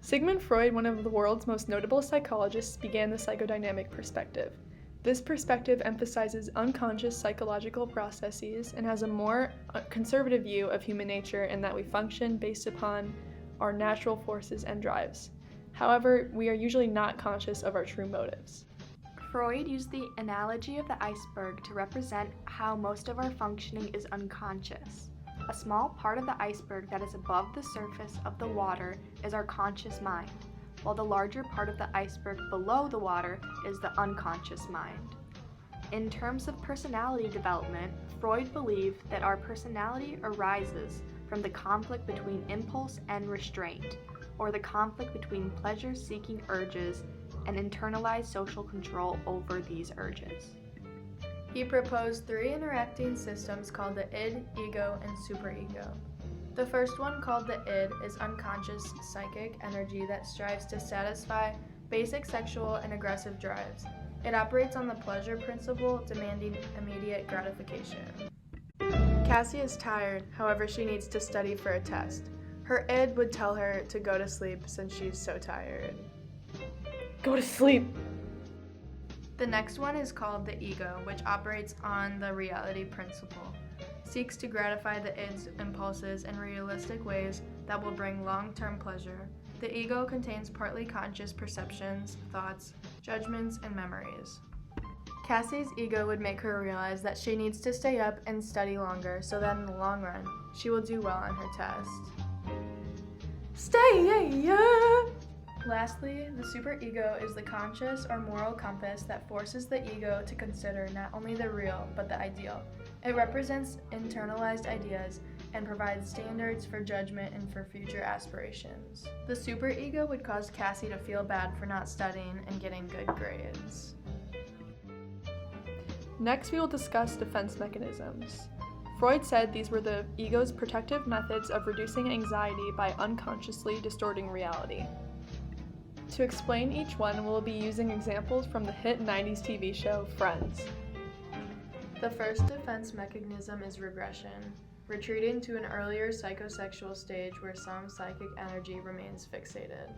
Sigmund Freud, one of the world's most notable psychologists, began the psychodynamic perspective. This perspective emphasizes unconscious psychological processes and has a more conservative view of human nature in that we function based upon our natural forces and drives. However, we are usually not conscious of our true motives. Freud used the analogy of the iceberg to represent how most of our functioning is unconscious. A small part of the iceberg that is above the surface of the water is our conscious mind, while the larger part of the iceberg below the water is the unconscious mind. In terms of personality development, Freud believed that our personality arises from the conflict between impulse and restraint, or the conflict between pleasure-seeking urges and internalized social control over these urges. He proposed 3 interacting systems called the id, ego, and superego. The first one, called the id, is unconscious psychic energy that strives to satisfy basic sexual and aggressive drives. It operates on the pleasure principle, demanding immediate gratification. Cassie is tired, however she needs to study for a test. Her id would tell her to go to sleep since she's so tired. Go to sleep! The next one is called the ego, which operates on the reality principle. Seeks to gratify the id's impulses in realistic ways that will bring long-term pleasure. The ego contains partly conscious perceptions, thoughts, judgments, and memories. Cassie's ego would make her realize that she needs to stay up and study longer so that in the long run, she will do well on her test. Stay up! Lastly, the superego is the conscious or moral compass that forces the ego to consider not only the real, but the ideal. It represents internalized ideas and provides standards for judgment and for future aspirations. The superego would cause Cassie to feel bad for not studying and getting good grades. Next, we will discuss defense mechanisms. Freud said these were the ego's protective methods of reducing anxiety by unconsciously distorting reality. To explain each one, we'll be using examples from the hit 90s TV show Friends. The first defense mechanism is regression, retreating to an earlier psychosexual stage where some psychic energy remains fixated.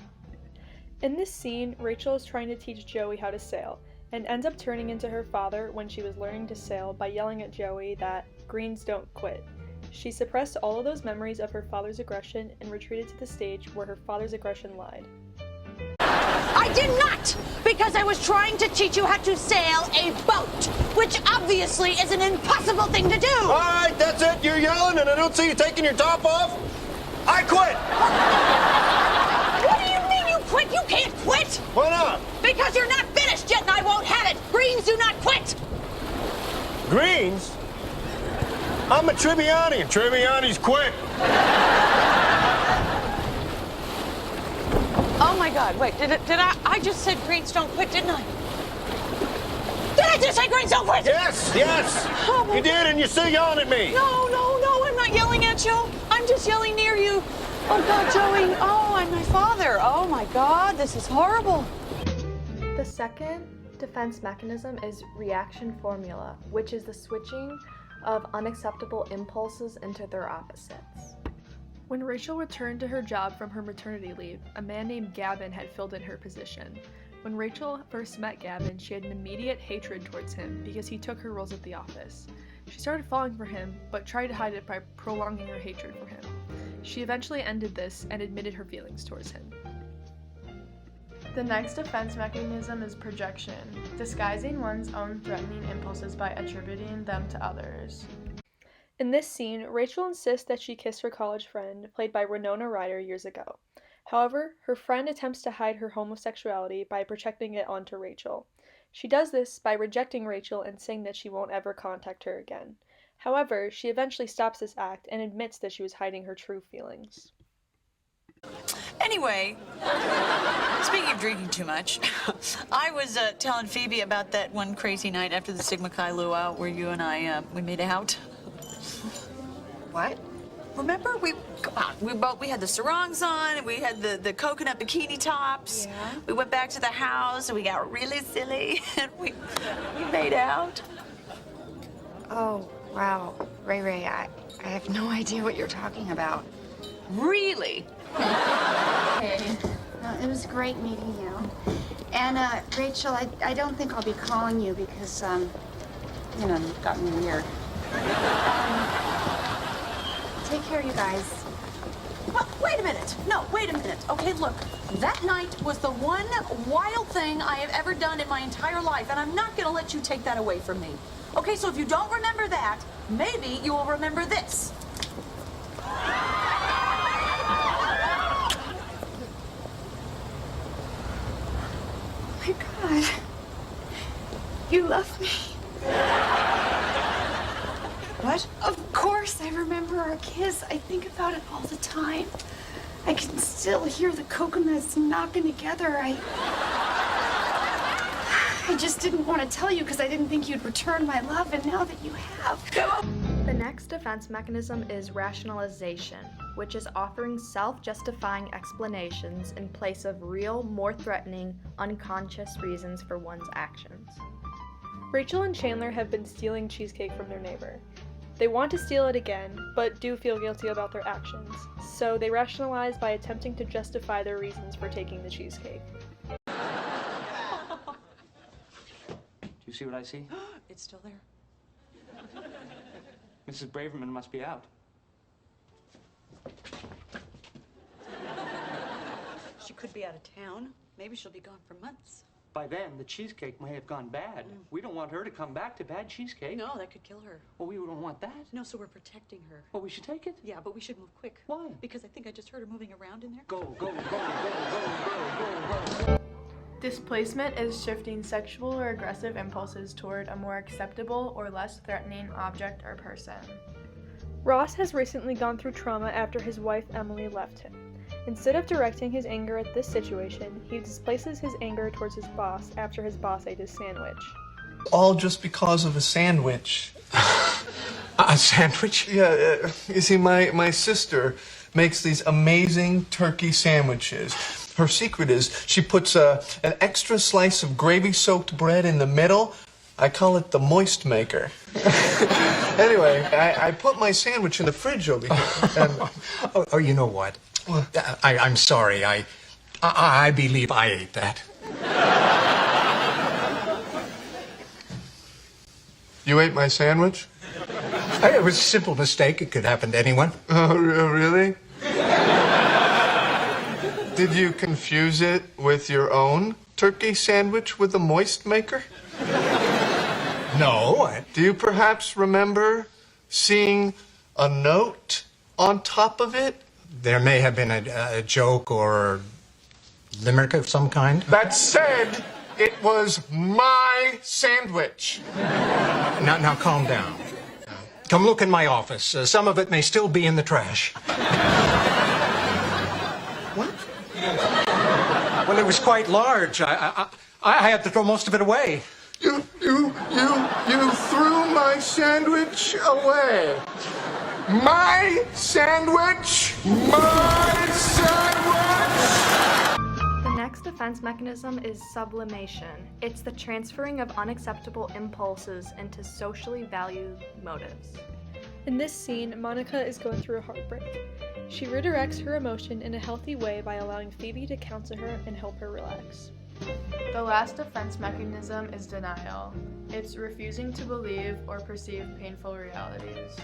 In this scene, Rachel is trying to teach Joey how to sail, and ends up turning into her father when she was learning to sail by yelling at Joey that Greens don't quit. She suppressed all of those memories of her father's aggression and retreated to the stage where her father's aggression lied. I did not, because I was trying to teach you how to sail a boat, which obviously is an impossible thing to do. All right, that's it. You're yelling and I don't see you taking your top off. I quit. What do you mean you quit? You can't quit. Why not? Because you're not finished yet and I won't have it. Greens do not quit. Greens? I'm a Tribbiani and Tribbiani's quit. Oh my God, wait, did I just said greens don't quit, didn't I? Did I just say greens don't quit? Yes. Oh, You did, and you're still yelling at me. No, I'm not yelling at you. I'm just yelling near you. Oh God, Joey, oh, I'm my father. Oh my God, this is horrible. The second defense mechanism is reaction formula, which is the switching of unacceptable impulses into their opposites. When Rachel returned to her job from her maternity leave, a man named Gavin had filled in her position. When Rachel first met Gavin, she had an immediate hatred towards him because he took her roles at the office. She started falling for him, but tried to hide it by prolonging her hatred for him. She eventually ended this and admitted her feelings towards him. The next defense mechanism is projection, disguising one's own threatening impulses by attributing them to others. In this scene, Rachel insists that she kissed her college friend, played by Winona Ryder years ago. However, her friend attempts to hide her homosexuality by projecting it onto Rachel. She does this by rejecting Rachel and saying that she won't ever contact her again. However, she eventually stops this act and admits that she was hiding her true feelings. Anyway, speaking of drinking too much, I was telling Phoebe about that one crazy night after the Sigma Chi luau where you and I, we made out. What? Remember, we had the sarongs on, and we had the coconut bikini tops. Yeah. We went back to the house, and we got really silly, and we made out. Oh, wow. Ray, I have no idea what you're talking about. Really? Okay. It was great meeting you. And, Rachel, I don't think I'll be calling you because, you know, you've gotten weird. Take care, you guys. Well, wait a minute. No, wait a minute. Okay, look. That night was the one wild thing I have ever done in my entire life, and I'm not going to let you take that away from me. Okay, so if you don't remember that, maybe you will remember this. Oh my God. You love me. What? Of course, I remember our kiss. I think about it all the time. I can still hear the coconuts knocking together. I just didn't want to tell you because I didn't think you'd return my love, and now that you have. The next defense mechanism is rationalization, which is offering self-justifying explanations in place of real, more threatening, unconscious reasons for one's actions. Rachel and Chandler have been stealing cheesecake from their neighbor. They want to steal it again, but do feel guilty about their actions, so they rationalize by attempting to justify their reasons for taking the cheesecake. Do you see what I see? It's still there. Mrs. Braverman must be out. She could be out of town. Maybe she'll be gone for months. By then, the cheesecake may have gone bad. We don't want her to come back to bad cheesecake. No, that could kill her. Well, we don't want that. No, so we're protecting her. Well, we should take it. Yeah, but we should move quick. Why? Because I think I just heard her moving around in there. Go, go, go, go, go, go, go. Displacement is shifting sexual or aggressive impulses toward a more acceptable or less threatening object or person. Ross has recently gone through trauma after his wife Emily left him. Instead of directing his anger at this situation, he displaces his anger towards his boss after his boss ate his sandwich. All just because of a sandwich. A sandwich? Yeah, you see, my sister makes these amazing turkey sandwiches. Her secret is she puts an extra slice of gravy-soaked bread in the middle. I call it the moist maker. Anyway, I put my sandwich in the fridge over here. And... Oh, you know what? I'm sorry. I believe I ate that. You ate my sandwich? It was a simple mistake. It could happen to anyone. Oh, really? Did you confuse it with your own turkey sandwich with a moist maker? No. Do you perhaps remember seeing a note on top of it? There may have been a joke or limerick of some kind. That said, it was my sandwich. Now calm down. Come look in my office. Some of it may still be in the trash. What? Well, it was quite large. I had to throw most of it away. You threw my sandwich away. My sandwich! My sandwich! The next defense mechanism is sublimation. It's the transferring of unacceptable impulses into socially valued motives. In this scene, Monica is going through a heartbreak. She redirects her emotion in a healthy way by allowing Phoebe to counsel her and help her relax. The last defense mechanism is denial. It's refusing to believe or perceive painful realities.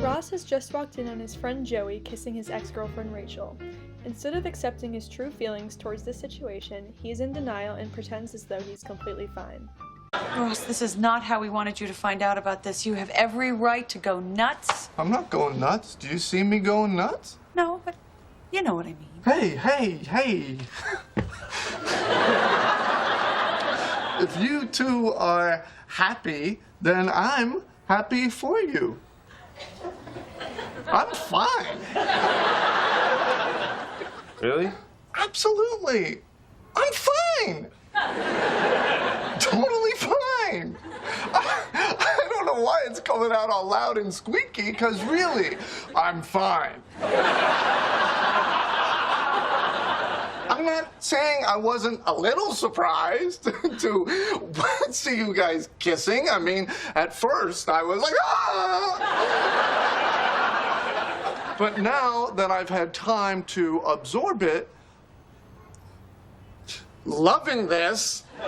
Ross has just walked in on his friend Joey kissing his ex-girlfriend Rachel. Instead of accepting his true feelings towards this situation, he is in denial and pretends as though he's completely fine. Ross, this is not how we wanted you to find out about this. You have every right to go nuts. I'm not going nuts. Do you see me going nuts? No, but you know what I mean. Hey. If you two are happy, then I'm happy for you. I'm fine. Really? Absolutely. I'm fine. Totally fine. I don't know why it's coming out all loud and squeaky, because really, I'm fine. I'm not saying I wasn't a little surprised to see you guys kissing. I mean, at first I was like, ah! But now that I've had time to absorb it, loving this. The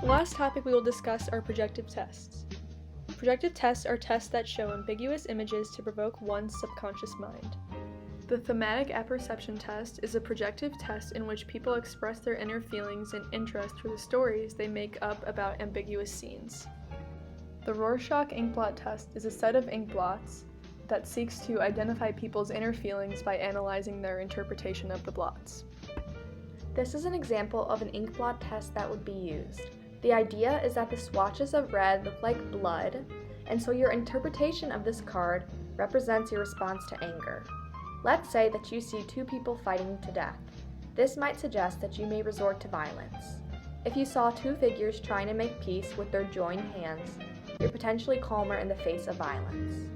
last topic we will discuss are projective tests. Projective tests are tests that show ambiguous images to provoke one's subconscious mind. The thematic apperception test is a projective test in which people express their inner feelings and interest for the stories they make up about ambiguous scenes. The Rorschach inkblot test is a set of ink blots that seeks to identify people's inner feelings by analyzing their interpretation of the blots. This is an example of an inkblot test that would be used. The idea is that the swatches of red look like blood, and so your interpretation of this card represents your response to anger. Let's say that you see two people fighting to death. This might suggest that you may resort to violence. If you saw two figures trying to make peace with their joined hands, you're potentially calmer in the face of violence.